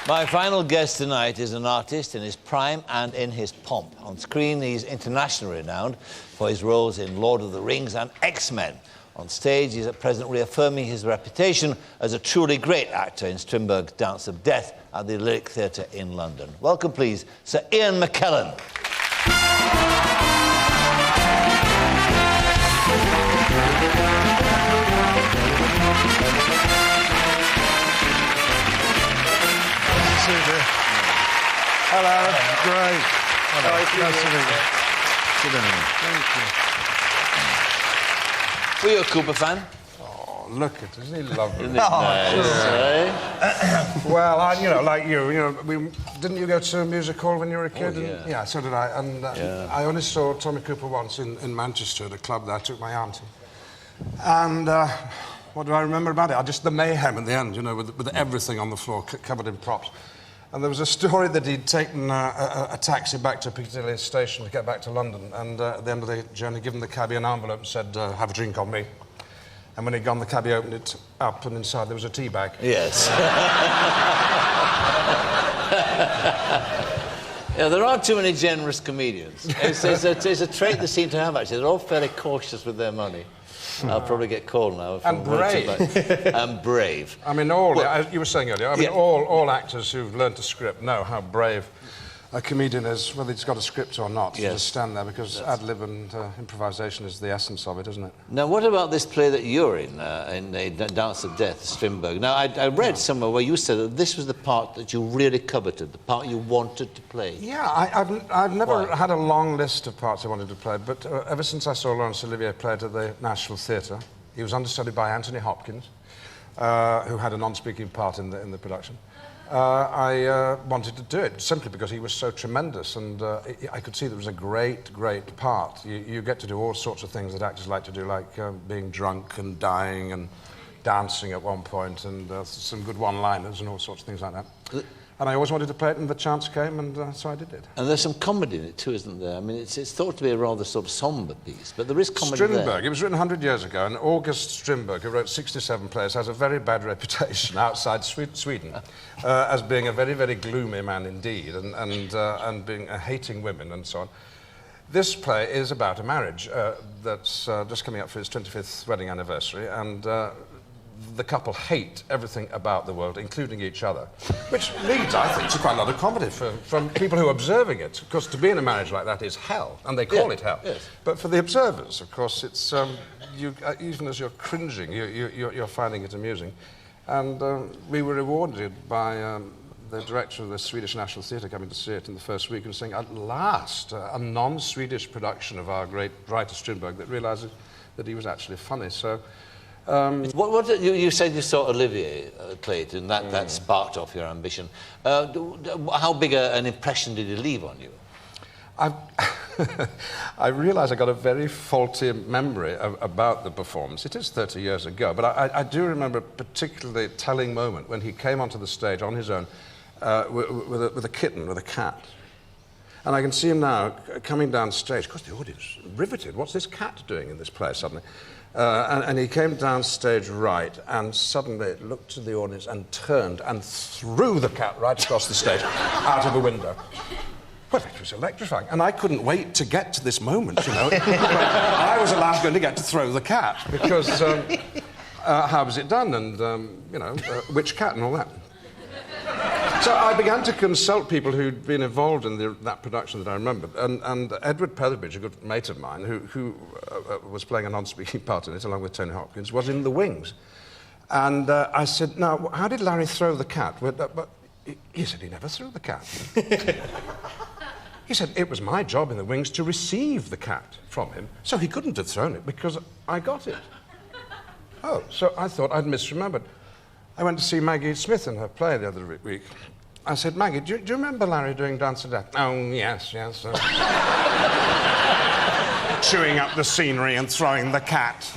My final guest tonight is an artist in his prime and in his pomp. On screen, he's internationally renowned for his roles in Lord of the Rings and X-Men. On stage, he's at present reaffirming his reputation as a truly great actor in Strindberg's Dance of Death at the Lyric Theatre in London. Welcome, please, Sir Ian McKellen. Hello, great. Hello. Nice to meet you. Were you a Cooper fan? Oh, look at it, isn't he lovely? Isn't it nice, eh? Well, like you, didn't you go to a music hall when you were a kid? Oh, yeah. Yeah, so did I. And I only saw Tommy Cooper once in Manchester at a club there. I took my auntie. And what do I remember about it? Just the mayhem at the end, with everything on the floor covered in props. And there was a story that he'd taken a taxi back to Piccadilly station to get back to London, and at the end of the journey, given the cabbie an envelope and said, have a drink on me. And when he'd gone, the cabbie opened it up, and inside there was a tea bag. Yes. Yeah, there aren't too many generous comedians. It's a trait they seem to have, actually. They're all fairly cautious with their money. I'll probably get called now. And brave. And brave. I mean, as you were saying earlier, all actors who've learned to script know how brave a comedian is, whether he's got a script or not, to just stand there, because ad-lib and improvisation is the essence of it, isn't it? Now, what about this play that you're in the Dance of Death, Strindberg? Now, I read somewhere where you said that this was the part that you really coveted, the part you wanted to play. Yeah, I've never had a long list of parts I wanted to play, but ever since I saw Laurence Olivier play it at the National Theatre, he was understudied by Anthony Hopkins, who had a non-speaking part in the production. I wanted to do it simply because he was so tremendous, and I could see there was a great part. You get to do all sorts of things that actors like to do, like being drunk and dying and dancing at one point, and some good one-liners and all sorts of things like that. And I always wanted to play it, and the chance came, and so I did it. And there's some comedy in it too, isn't there? I mean, it's thought to be a rather sort of sombre piece, but there is comedy Strindberg, there. it was written 100 years ago, and August Strindberg, who wrote 67 plays, has a very bad reputation outside Sweden as being a very gloomy man indeed, and being hating women and so on. This play is about a marriage that's just coming up for its 25th wedding anniversary, and the couple hate everything about the world, including each other, which leads, I think, to quite a lot of comedy from people who are observing it. Of course, to be in a marriage like that is hell, and they call it hell. Yes. But for the observers, of course, it's even as you're cringing, you're finding it amusing. And we were rewarded by the director of the Swedish National Theatre coming to see it in the first week and saying, at last, a non-Swedish production of our great writer Strindberg that realises that he was actually funny. So. You said you saw Olivier play it, and that sparked off your ambition. How big an impression did he leave on you? I realise I got a very faulty memory about the performance. It is 30 years ago, but I do remember a particularly telling moment when he came onto the stage on his own with a kitten, with a cat. And I can see him now coming down stage. Of course, the audience riveted. What's this cat doing in this play suddenly? And he came down stage right, and suddenly looked to the audience and turned and threw the cat right across the stage out of a window. Well, it was electrifying, and I couldn't wait to get to this moment, I was at last going to get to throw the cat, because how was it done, and, which cat and all that. So I began to consult people who'd been involved in that production that I remembered, and Edward Petherbridge, a good mate of mine, who was playing a non-speaking part in it, along with Tony Hopkins, was in the wings. And I said, now, how did Larry throw the cat? But he said he never threw the cat. He said, it was my job in the wings to receive the cat from him, so he couldn't have thrown it because I got it. Oh, so I thought I'd misremembered. I went to see Maggie Smith in her play the other week. I said, Maggie, do you remember Larry doing Dance of Death? Oh, yes. Chewing up the scenery and throwing the cat.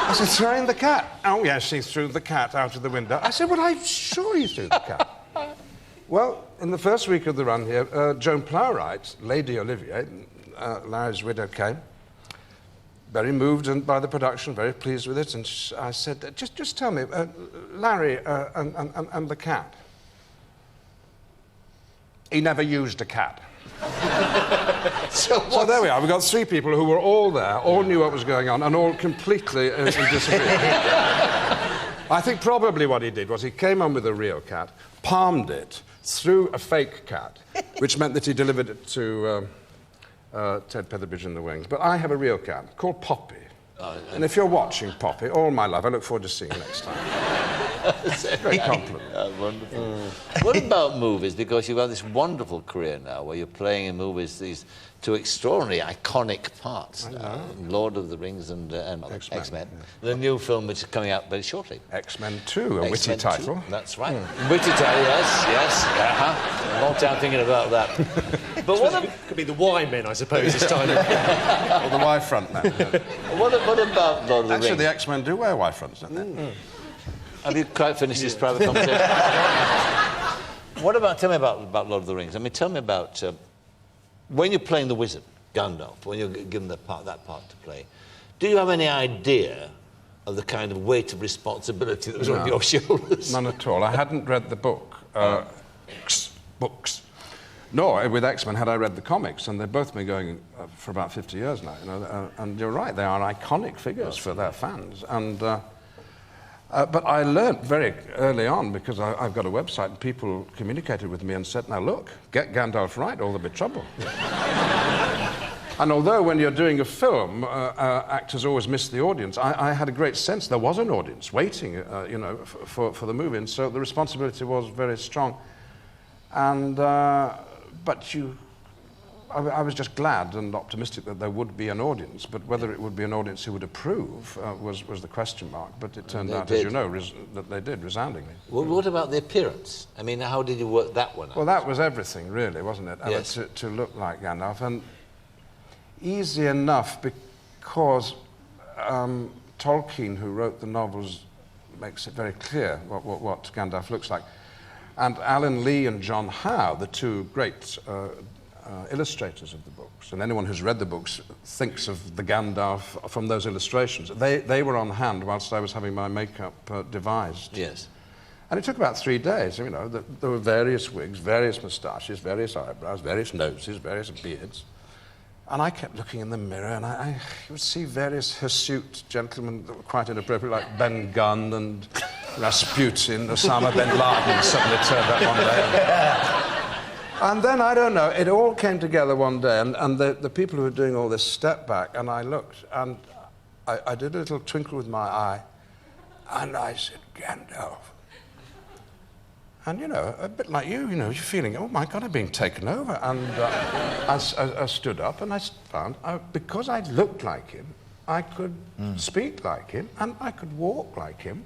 I said, throwing the cat? Oh, yes, he threw the cat out of the window. I said, well, I'm sure he threw the cat. Well, in the first week of the run here, Joan Plowright, Lady Olivier, Larry's widow, came. very moved by the production, very pleased with it, and I said, just tell me, Larry and the cat. He never used a cat. So there we are. We've got 3 people who were all there, all knew what was going on, and all completely disagreed. I think probably what he did was he came on with a real cat, palmed it, threw a fake cat, which meant that he delivered it to Ted Petherbridge in the wings. But I have a real cat called Poppy. And if you're watching Poppy, all my love, I look forward to seeing you next time. Great compliment. Wonderful. What about movies? Because you've had this wonderful career now where you're playing in movies these 2 extraordinary, iconic parts. Lord of the Rings and X-Men. Yeah. The new film which is coming out very shortly. X-Men 2, a witty title. 2. That's right. Witty title, yes. A long time thinking about that. But what could be the Y men, I suppose, this time. Or the Y front men. What about Lord of the Rings? Actually, the X-Men do wear Y fronts, don't they? Have you quite finished this private conversation? Tell me about Lord of the Rings. I mean, tell me about when you're playing the wizard, Gandalf, when you're given that part to play, do you have any idea of the kind of weight of responsibility that was on your shoulders? None at all. I hadn't read the book. Books. Nor, with X-Men, had I read the comics, and they've both been going for about 50 years now, you know, and you're right, they are iconic figures for their fans. And but I learnt very early on, because I've got a website, and people communicated with me and said, now look, get Gandalf right or there'll be trouble. And although when you're doing a film, actors always miss the audience, I had a great sense there was an audience waiting, you know, for the movie, and so the responsibility was very strong. And, but I was just glad and optimistic that there would be an audience, but whether it would be an audience who would approve was the question mark. But it turned out, as you know, that they did, resoundingly. Well, what about the appearance? I mean, how did you work that one out? Well, that was everything, really, wasn't it? Yes. To look like Gandalf. And easy enough, because Tolkien, who wrote the novels, makes it very clear what Gandalf looks like. And Alan Lee and John Howe, the 2 great illustrators of the books, and anyone who's read the books thinks of the Gandalf from those illustrations. They were on hand whilst I was having my makeup devised. Yes. And it took about 3 days, you know. There were various wigs, various moustaches, various eyebrows, various noses, various beards. And I kept looking in the mirror, and I would see various hirsute gentlemen that were quite inappropriate, like Ben Gunn and Rasputin, Osama bin Laden suddenly turned up one day. And then, I don't know, it all came together one day, and the people who were doing all this stepped back, and I looked, and I did a little twinkle with my eye, and I said, Gandalf. And, you know, a bit like you know, you're feeling, oh, my God, I'm being taken over. And I stood up, and I found, because I looked like him, I could speak like him, and I could walk like him.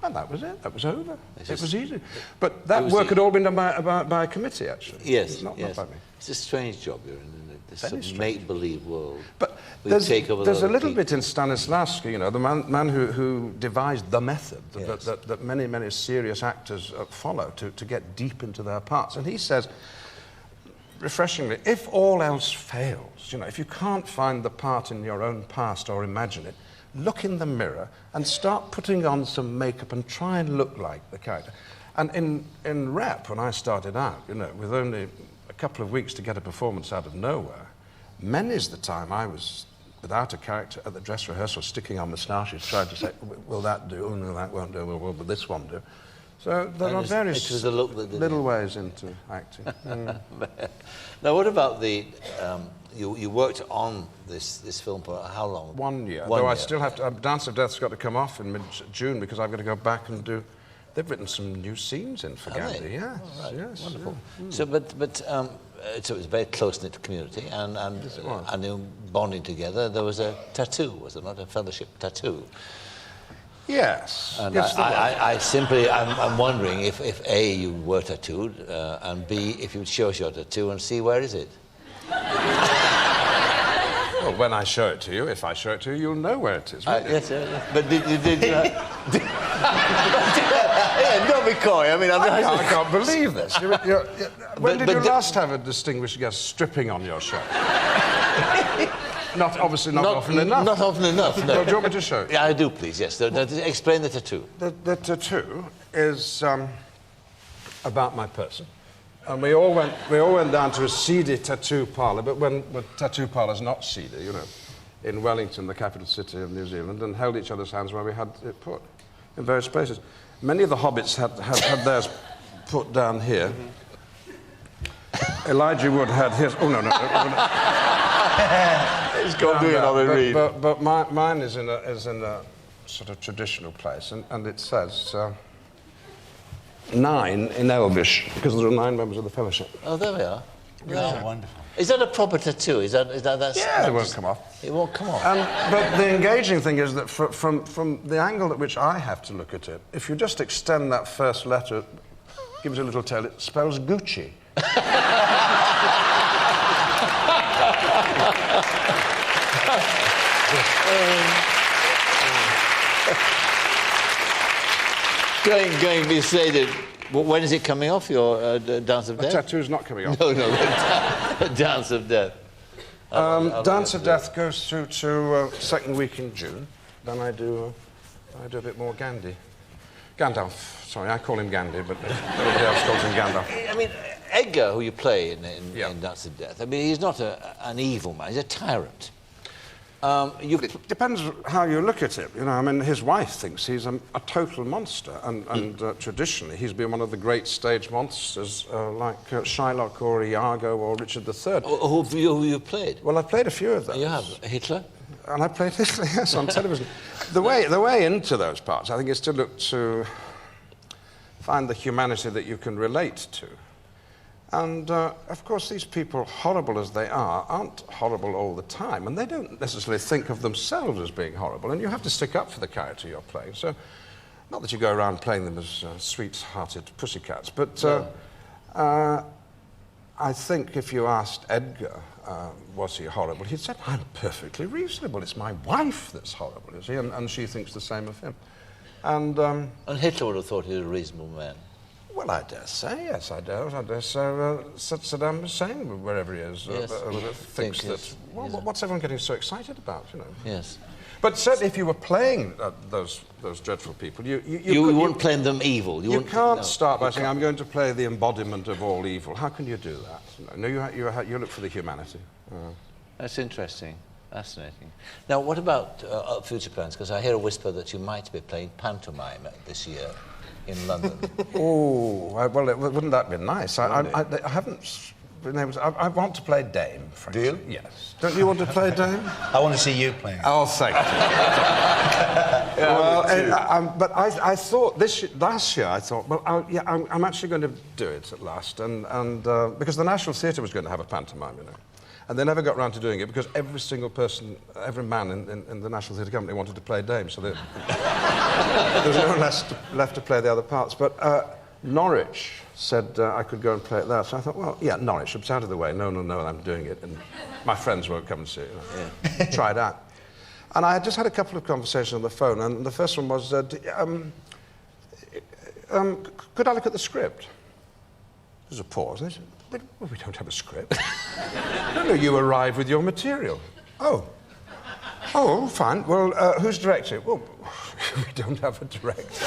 And that was it. That was over. It was easy. But that work had all been done by a committee, actually. Yes, not by me. It's a strange job you're in, this make-believe world. But there's a little bit in Stanislavski, you know, the man who devised the method that many, many serious actors follow to get deep into their parts. And he says, refreshingly, if all else fails, you know, if you can't find the part in your own past or imagine it, look in the mirror and start putting on some makeup and try and look like the character. And in rep, when I started out, you know, with only a couple of weeks to get a performance out of nowhere, many's the time I was without a character at the dress rehearsal, sticking on moustaches, trying to say, will that do? Oh, no, that won't do. Will this one do? So there are various little ways into acting. Now, what about the... You worked on this film for how long? 1 year. Though I still have to... Dance of Death's got to come off in mid-June because I've got to go back and do... They've written some new scenes in for Gandhi. Yes, oh, right. Yes. Wonderful. Yeah. So, so it was a very close-knit community, and you bonding together. There was a tattoo, was there not? A fellowship tattoo. Yes. And yes, I'm wondering if A, you were tattooed, and B, if you would show us your tattoo and see where is it? Well, when I show it to you, if I show it to you, you'll know where it is. Yes, yes. But did yeah, don't be coy. I mean, I can't believe this. When did you last have a distinguished guest stripping on your show? obviously not often enough. Not often enough, no. Well, do you want me to show you? Yeah, I do, please, yes. Explain the tattoo. The tattoo is about my person. And we all went down to a seedy tattoo parlour, but when tattoo parlour's not seedy, you know, in Wellington, the capital city of New Zealand, and held each other's hands where we had it put in various places. Many of the hobbits had theirs put down here. Mm-hmm. Elijah Wood had his... Oh, no. He's got to do another read. But mine is in a sort of traditional place, and it says... 9 in Elvish, because there are 9 members of the fellowship. Oh, there we are. Yeah. Wonderful. Is that a proper tattoo? Is that yeah, it won't come off. It won't come off. But the engaging thing is that from the angle at which I have to look at it, if you just extend that first letter, give it a little tail, it spells Gucci. Going beside when is it coming off, your Dance of Death? The tattoo's not coming off. No, the Dance of Death. Dance of Death goes through to second week in June. Then I do a bit more Gandalf. Sorry, I call him Gandhi, but everybody else calls him Gandalf. I mean, Edgar, who you play in Dance of Death, I mean, he's not an evil man, he's a tyrant. It depends how you look at it. You know, I mean, his wife thinks he's a total monster, and traditionally he's been one of the great stage monsters, like Shylock or Iago or Richard III. Who have you played? Well, I've played a few of those. You have Hitler, and I played Hitler, yes, on television. The way into those parts, I think, is to look to find the humanity that you can relate to. And, of course, these people, horrible as they are, aren't horrible all the time, and they don't necessarily think of themselves as being horrible, and you have to stick up for the character you're playing. So, not that you go around playing them as sweet-hearted pussycats, but I think if you asked Edgar, was he horrible, he'd say, I'm perfectly reasonable. It's my wife that's horrible, you see, and she thinks the same of him. And Hitler would have thought he was a reasonable man. Well, I dare say, yes, I dare say Saddam Hussein, wherever he is, yes. Thinks that, well, what's everyone getting so excited about, you know? Yes. But certainly if you were playing those dreadful people, you weren't playing them evil. You can't start by saying, I'm going to play the embodiment of all evil. How can you do that? No, you look for the humanity. That's interesting. Fascinating. Now, what about future plans? Because I hear a whisper that you might be playing Pantomime this year in London. Oh, well, wouldn't that be nice? I haven't been able to... I want to play Dame, frankly. Do you? Yes. Don't you want to play Dame? I want to see you playing. Oh, thank you. Well, but I thought last year I thought, well, I'm actually going to do it at last, and because the National Theatre was going to have a pantomime, you know. And they never got round to doing it because every single person, every man in the National Theatre Company wanted to play Dame, so there was no one left to play the other parts. But Norwich said I could go and play it there, so I thought, well, yeah, Norwich, it's out of the way. No, I'm doing it, and my friends won't come and see it. You know. Yeah. Try it out. And I had just had a couple of conversations on the phone, and the first one was, could I look at the script? There's a pause, and they said, well, we don't have a script. No, you arrive with your material. Oh, fine. Well, who's directing? Well, we don't have a director.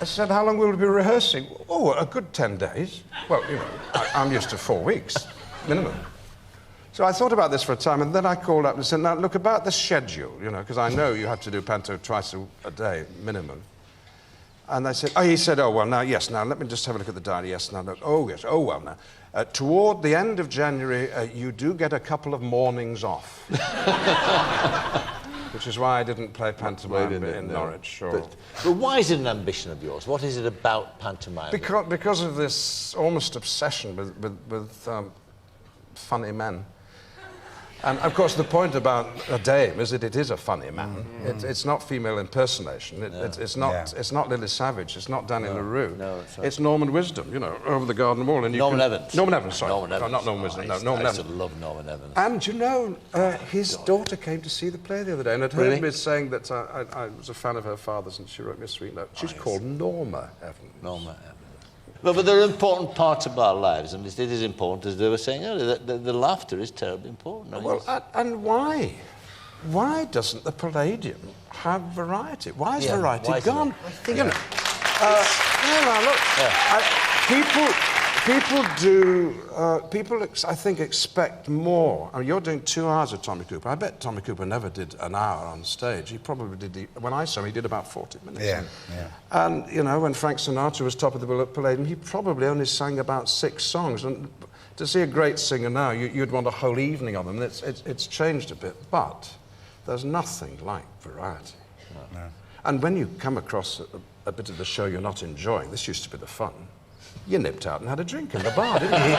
I said, how long will we be rehearsing? Oh, a good 10 days. Well, you know, I'm used to 4 weeks, minimum. So I thought about this for a time, and then I called up and said, now, look, about the schedule, you know, because I know you have to do panto twice a day, minimum. And they said, he said, oh, well, now, yes, now, let me just have a look at the diary. Yes, now, look. Oh, yes, oh, well, now. Toward the end of January, you do get a couple of mornings off. Which is why I didn't play pantomime in Norwich. But why is it an ambition of yours? What is it about pantomime? Because of this almost obsession with funny men. And, of course, the point about a Dame is that it is a funny man. Mm-hmm. It's not female impersonation. It's not Lily Savage. It's not Danny LaRue. No, it's Norman Wisdom, you know, over the garden wall. And Norman Evans. Norman Evans, sorry. Norman Evans. Not Norman Wisdom. No, Norman Evans. I used to love Norman Evans. And, you know, his daughter came to see the play the other day and had heard me saying that I was a fan of her father's, and she wrote me a sweet note. She's called Norma Evans. Norma Evans. But they're an important part of our lives, and it is important, as they were saying earlier, that the laughter is terribly important. Well, and why? Why doesn't the Palladium have variety? Why is variety gone? You know, look, people, I think, expect more. I mean, you're doing 2 hours of Tommy Cooper. I bet Tommy Cooper never did an hour on stage. He probably did, when I saw him, he did about 40 minutes. Yeah. And, you know, when Frank Sinatra was top of the bill at Palladium, he probably only sang about 6 songs. And to see a great singer now, you'd want a whole evening of them. It's changed a bit, but there's nothing like variety. No. And when you come across a bit of the show you're not enjoying, this used to be the fun, you nipped out and had a drink in the bar, didn't you?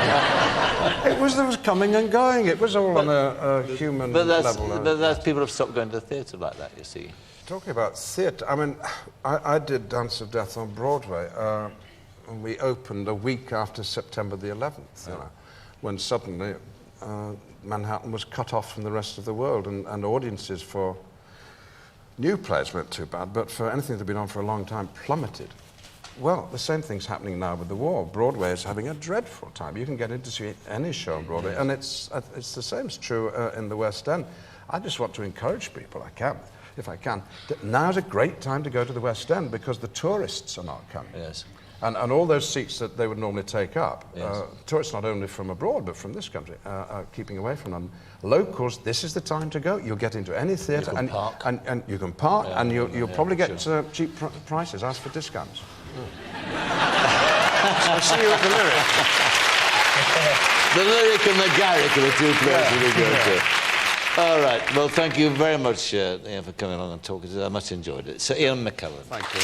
There was coming and going. It was all on a human level. But people have stopped going to the theatre like that, you see. Talking about theatre, I mean, I did Dance of Death on Broadway, and we opened a week after September the 11th, you know, when suddenly Manhattan was cut off from the rest of the world, and audiences for new plays weren't too bad, but for anything that had been on for a long time plummeted. Well, the same thing's happening now with the war. Broadway is having a dreadful time. You can get in to see any show on Broadway, and it's the same is true in the West End. I just want to encourage people, if I can, that now's a great time to go to the West End because the tourists are not coming. Yes. And all those seats that they would normally take up, Yes. tourists not only from abroad but from this country are keeping away from them. Locals, this is the time to go. You'll get into any theatre and you can park, and you'll probably get cheap prices. Ask for discounts. I'll see you at the Lyric. The Lyric and the Garrick are the 2 places we go to. All right. Well, thank you very much, Ian, for coming along and talking to us. I much enjoyed it. So, Ian McKellen. Thank you.